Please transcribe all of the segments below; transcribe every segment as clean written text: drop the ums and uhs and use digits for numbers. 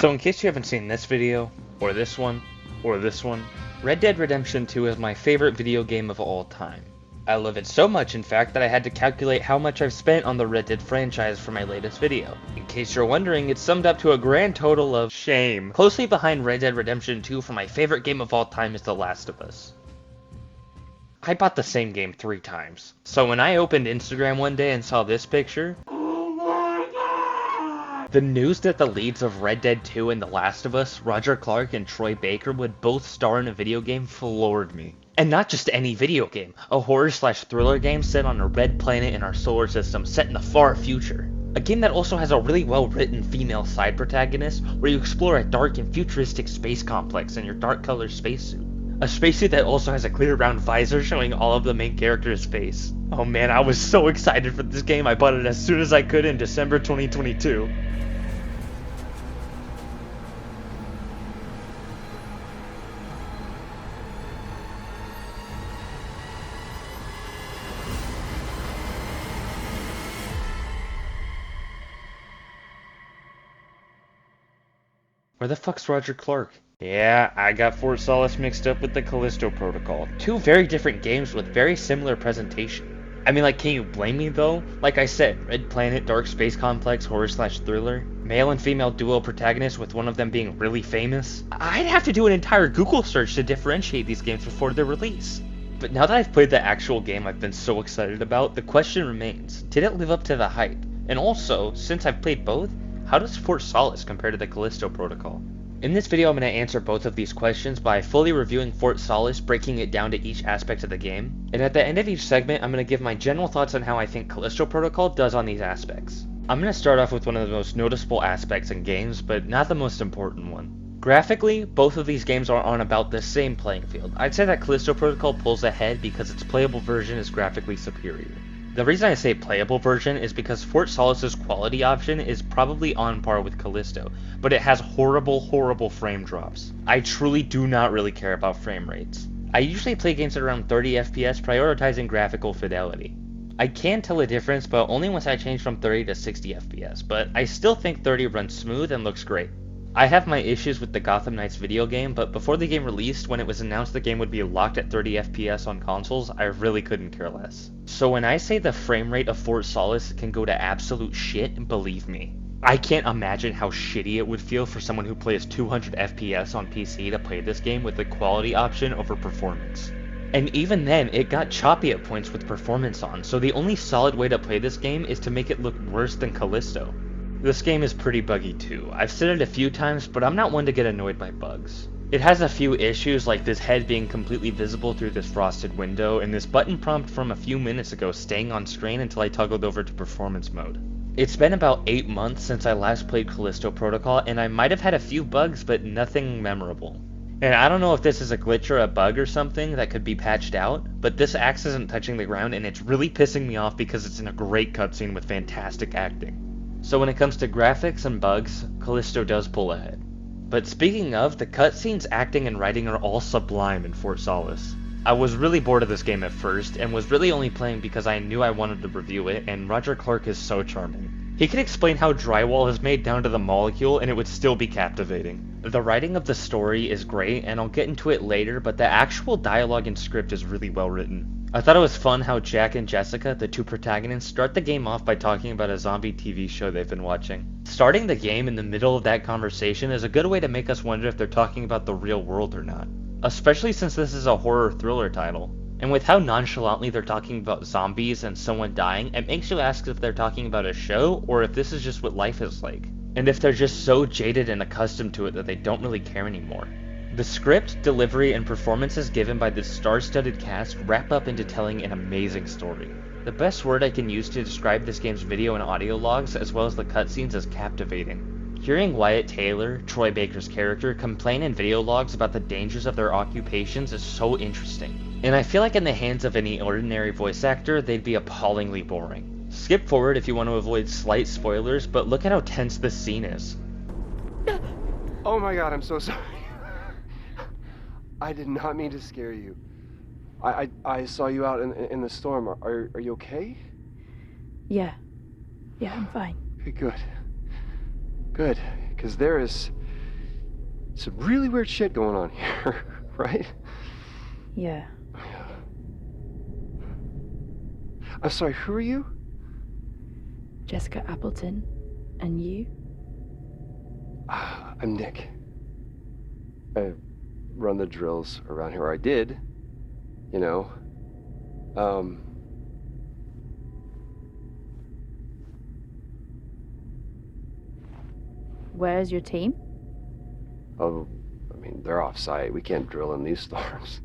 So in case you haven't seen this video, or this one, or this one, Red Dead Redemption 2 is my favorite video game of all time. I love it so much, in fact, that I had to calculate how much I've spent on the Red Dead franchise for my latest video. In case you're wondering, it's summed up to a grand total of shame. Closely behind Red Dead Redemption 2 for my favorite game of all time is The Last of Us. I bought the same game 3 times. So when I opened Instagram one day and saw this picture, the news that the leads of Red Dead 2 and The Last of Us, Roger Clark and Troy Baker, would both star in a video game floored me. And not just any video game, a horror/thriller game set on a red planet in our solar system set in the far future. A game that also has a really well-written female side protagonist, where you explore a dark and futuristic space complex in your dark-colored spacesuit. A spacesuit that also has a clear round visor showing all of the main character's face. Oh man, I was so excited for this game, I bought it as soon as I could in December 2022. Where the fuck's Roger Clark? Yeah, I got Fort Solis mixed up with the Callisto Protocol. Two very different games with very similar presentation. I mean, like, can you blame me though? Like I said, Red Planet, Dark Space Complex, horror/thriller, male and female duo protagonists with one of them being really famous. I'd have to do an entire Google search to differentiate these games before their release. But now that I've played the actual game I've been so excited about, the question remains, did it live up to the hype? And also, since I've played both, how does Fort Solis compare to the Callisto Protocol? In this video I'm going to answer both of these questions by fully reviewing Fort Solis, breaking it down to each aspect of the game, and at the end of each segment I'm going to give my general thoughts on how I think Callisto Protocol does on these aspects. I'm going to start off with one of the most noticeable aspects in games, but not the most important one. Graphically, both of these games are on about the same playing field. I'd say that Callisto Protocol pulls ahead because its playable version is graphically superior. The reason I say playable version is because Fort Solis' quality option is probably on par with Callisto, but it has horrible frame drops. I truly do not really care about frame rates. I usually play games at around 30 FPS, prioritizing graphical fidelity. I can tell a difference, but only once I change from 30 to 60 FPS, but I still think 30 runs smooth and looks great. I have my issues with the Gotham Knights video game, but before the game released, when it was announced the game would be locked at 30 FPS on consoles, I really couldn't care less. So when I say the frame rate of Fort Solis can go to absolute shit, believe me. I can't imagine how shitty it would feel for someone who plays 200 FPS on PC to play this game with the quality option over performance. And even then, it got choppy at points with performance on, so the only solid way to play this game is to make it look worse than Callisto. This game is pretty buggy too. I've said it a few times, but I'm not one to get annoyed by bugs. It has a few issues, like this head being completely visible through this frosted window, and this button prompt from a few minutes ago staying on screen until I toggled over to performance mode. It's been about 8 months since I last played Callisto Protocol, and I might have had a few bugs, but nothing memorable. And I don't know if this is a glitch or a bug or something that could be patched out, but this axe isn't touching the ground, and it's really pissing me off because it's in a great cutscene with fantastic acting. So when it comes to graphics and bugs, Callisto does pull ahead. But speaking of, the cutscenes, acting, and writing are all sublime in Fort Solis. I was really bored of this game at first, and was really only playing because I knew I wanted to review it, and Roger Clark is so charming. He could explain how drywall is made down to the molecule and it would still be captivating. The writing of the story is great, and I'll get into it later, but the actual dialogue and script is really well written. I thought it was fun how Jack and Jessica, the two protagonists, start the game off by talking about a zombie TV show they've been watching. Starting the game in the middle of that conversation is a good way to make us wonder if they're talking about the real world or not. Especially since this is a horror thriller title. And with how nonchalantly they're talking about zombies and someone dying, it makes you ask if they're talking about a show or if this is just what life is like. And if they're just so jaded and accustomed to it that they don't really care anymore. The script, delivery, and performances given by this star-studded cast wrap up into telling an amazing story. The best word I can use to describe this game's video and audio logs, as well as the cutscenes, is captivating. Hearing Wyatt Taylor, Troy Baker's character, complain in video logs about the dangers of their occupations is so interesting. And I feel like in the hands of any ordinary voice actor, they'd be appallingly boring. Skip forward if you want to avoid slight spoilers, but look at how tense this scene is. Oh my god, I'm so sorry. I did not mean to scare you. I saw you out in the storm. Are you okay? Yeah, I'm fine. Okay, good. Good, because there is some really weird shit going on here, right? Yeah. I'm sorry, who are you? Jessica Appleton. And you? I'm Nick. I run the drills around here, or I did. You know. Where's your team? Oh, I mean, they're off-site. We can't drill in these storms.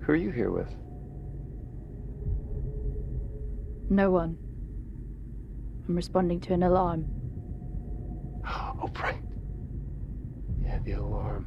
Who are you here with? No one. I'm responding to an alarm. Oh, right. Yeah, the alarm.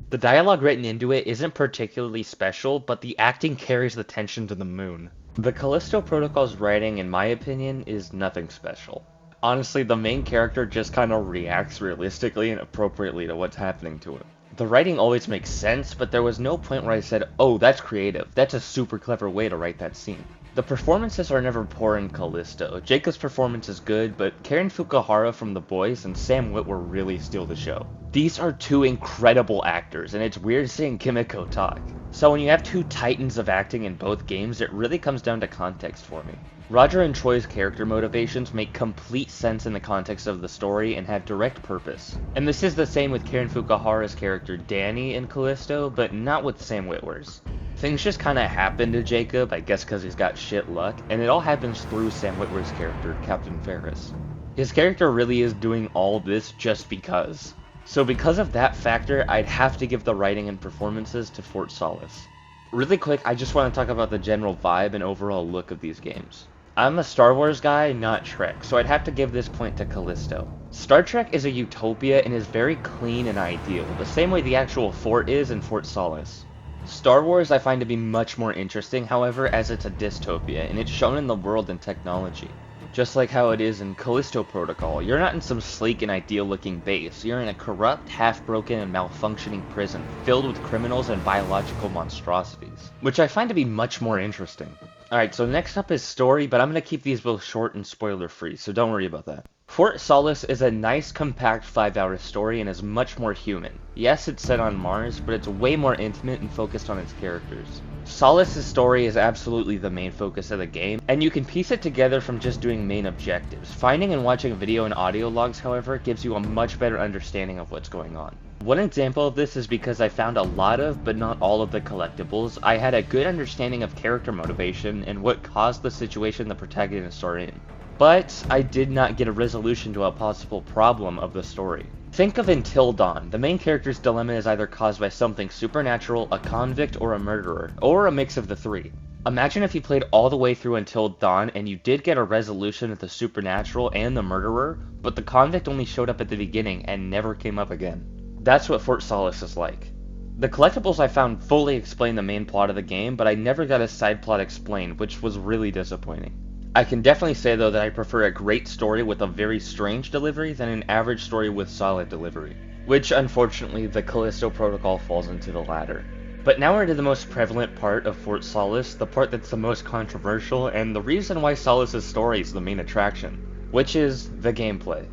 The dialogue written into it isn't particularly special, but the acting carries the tension to the moon. The Callisto Protocol's writing, in my opinion, is nothing special. Honestly, the main character just kind of reacts realistically and appropriately to what's happening to him. The writing always makes sense, but there was no point where I said, oh, that's creative, that's a super clever way to write that scene. The performances are never poor in Callisto. Jacob's performance is good, but Karen Fukuhara from The Boys and Sam Witwer really steal the show. These are two incredible actors, and it's weird seeing Kimiko talk. So when you have two titans of acting in both games, it really comes down to context for me. Roger and Troy's character motivations make complete sense in the context of the story and have direct purpose. And this is the same with Karen Fukuhara's character Danny in Callisto, but not with Sam Witwer's. Things just kinda happen to Jacob, I guess because he's got shit luck, and it all happens through Sam Witwer's character, Captain Ferris. His character really is doing all this just because. So because of that factor, I'd have to give the writing and performances to Fort Solis. Really quick, I just want to talk about the general vibe and overall look of these games. I'm a Star Wars guy, not Trek, so I'd have to give this point to Callisto. Star Trek is a utopia and is very clean and ideal, the same way the actual fort is in Fort Solis. Star Wars I find to be much more interesting, however, as it's a dystopia, and it's shown in the world and technology. Just like how it is in Callisto Protocol, you're not in some sleek and ideal-looking base, you're in a corrupt, half-broken, and malfunctioning prison, filled with criminals and biological monstrosities, which I find to be much more interesting. Alright, so next up is story, but I'm going to keep these both short and spoiler-free, so don't worry about that. Fort Solis is a nice, compact 5-hour story and is much more human. Yes, it's set on Mars, but it's way more intimate and focused on its characters. Solis' story is absolutely the main focus of the game, and you can piece it together from just doing main objectives. Finding and watching video and audio logs, however, gives you a much better understanding of what's going on. One example of this is because I found a lot of, but not all of the collectibles, I had a good understanding of character motivation and what caused the situation the protagonists are in. But I did not get a resolution to a possible problem of the story. Think of Until Dawn. The main character's dilemma is either caused by something supernatural, a convict, or a murderer, or a mix of the three. Imagine if you played all the way through Until Dawn and you did get a resolution of the supernatural and the murderer, but the convict only showed up at the beginning and never came up again. That's what Fort Solis is like. The collectibles I found fully explain the main plot of the game, but I never got a side plot explained, which was really disappointing. I can definitely say though that I prefer a great story with a very strange delivery than an average story with solid delivery, which unfortunately the Callisto Protocol falls into the latter. But now we're to the most prevalent part of Fort Solis, the part that's the most controversial, and the reason why Solis' story is the main attraction, which is the gameplay.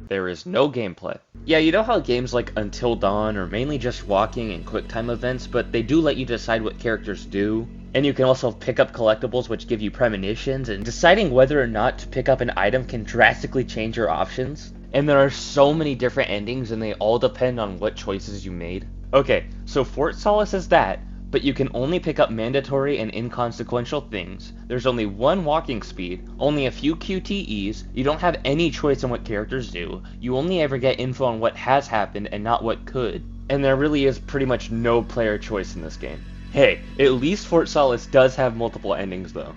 There is no gameplay. Yeah, you know how games like Until Dawn are mainly just walking and quick time events, but they do let you decide what characters do, and you can also pick up collectibles which give you premonitions, and deciding whether or not to pick up an item can drastically change your options. And there are so many different endings and they all depend on what choices you made. Okay, so Fort Solis is that, but you can only pick up mandatory and inconsequential things. There's only one walking speed, only a few QTEs, you don't have any choice in what characters do, you only ever get info on what has happened and not what could, and there really is pretty much no player choice in this game. Hey, at least Fort Solis does have multiple endings though.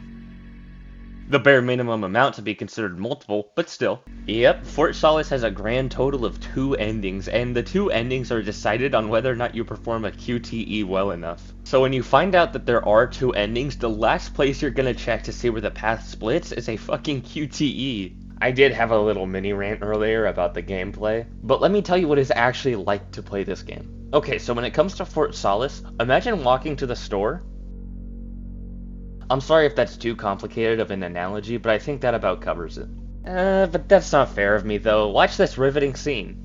The bare minimum amount to be considered multiple, but still. Yep, Fort Solis has a grand total of 2 endings, and the 2 endings are decided on whether or not you perform a QTE well enough. So when you find out that there are 2 endings, the last place you're gonna check to see where the path splits is a fucking QTE. I did have a little mini rant earlier about the gameplay, but let me tell you what it's actually like to play this game. Okay, so when it comes to Fort Solis, imagine walking to the store. I'm sorry if that's too complicated of an analogy, but I think that about covers it. But that's not fair of me though. Watch this riveting scene.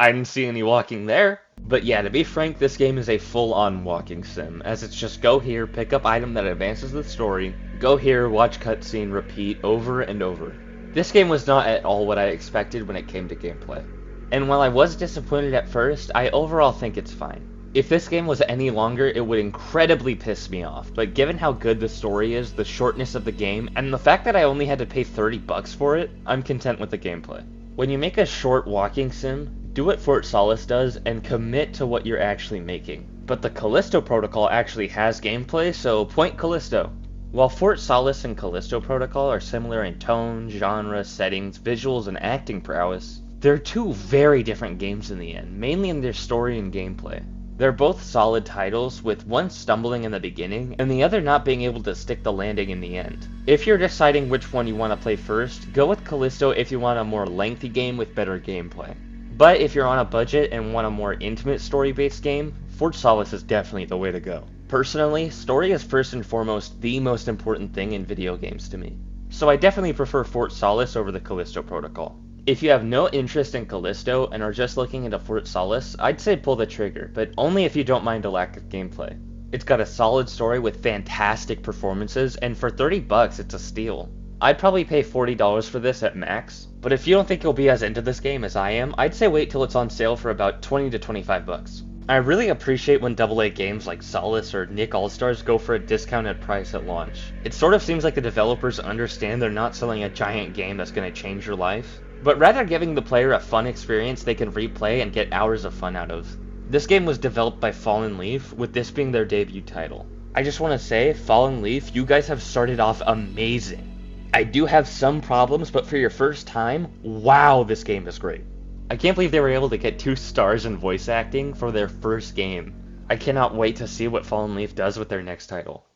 I didn't see any walking there. But yeah, to be frank, this game is a full-on walking sim, as it's just go here, pick up item that advances the story, go here, watch cutscene, repeat over and over. This game was not at all what I expected when it came to gameplay. And while I was disappointed at first, I overall think it's fine. If this game was any longer, it would incredibly piss me off, but given how good the story is, the shortness of the game, and the fact that I only had to pay $30 for it, I'm content with the gameplay. When you make a short walking sim, do what Fort Solis does and commit to what you're actually making. But the Callisto Protocol actually has gameplay, so point Callisto. While Fort Solis and Callisto Protocol are similar in tone, genre, settings, visuals, and acting prowess, they're two very different games in the end, mainly in their story and gameplay. They're both solid titles, with one stumbling in the beginning, and the other not being able to stick the landing in the end. If you're deciding which one you want to play first, go with Callisto if you want a more lengthy game with better gameplay. But if you're on a budget and want a more intimate story-based game, Fort Solis is definitely the way to go. Personally, story is first and foremost the most important thing in video games to me. So I definitely prefer Fort Solis over the Callisto Protocol. If you have no interest in Callisto and are just looking into Fort Solis, I'd say pull the trigger, but only if you don't mind a lack of gameplay. It's got a solid story with fantastic performances, and for $30 it's a steal. I'd probably pay $40 for this at max, but if you don't think you'll be as into this game as I am, I'd say wait till it's on sale for about $20 to $25. I really appreciate when AA games like Solis or Nick All-Stars go for a discounted price at launch. It sort of seems like the developers understand they're not selling a giant game that's going to change your life, but rather giving the player a fun experience they can replay and get hours of fun out of. This game was developed by Fallen Leaf, with this being their debut title. I just want to say, Fallen Leaf, you guys have started off amazing. I do have some problems, but for your first time, wow, this game is great. I can't believe they were able to get 2 stars in voice acting for their first game. I cannot wait to see what Fallen Leaf does with their next title.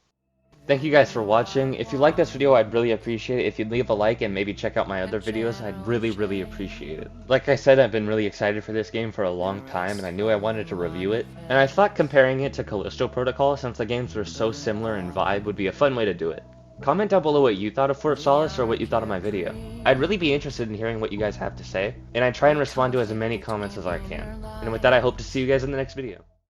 Thank you guys for watching. If you like this video, I'd really appreciate it if you'd leave a like and maybe check out my other videos. I'd really appreciate it. Like I said, I've been really excited for this game for a long time, and I knew I wanted to review it. And I thought comparing it to Callisto Protocol, since the games are so similar in vibe, would be a fun way to do it. Comment down below what you thought of Fort Solis or what you thought of my video. I'd really be interested in hearing what you guys have to say, and I try and respond to as many comments as I can. And with that, I hope to see you guys in the next video.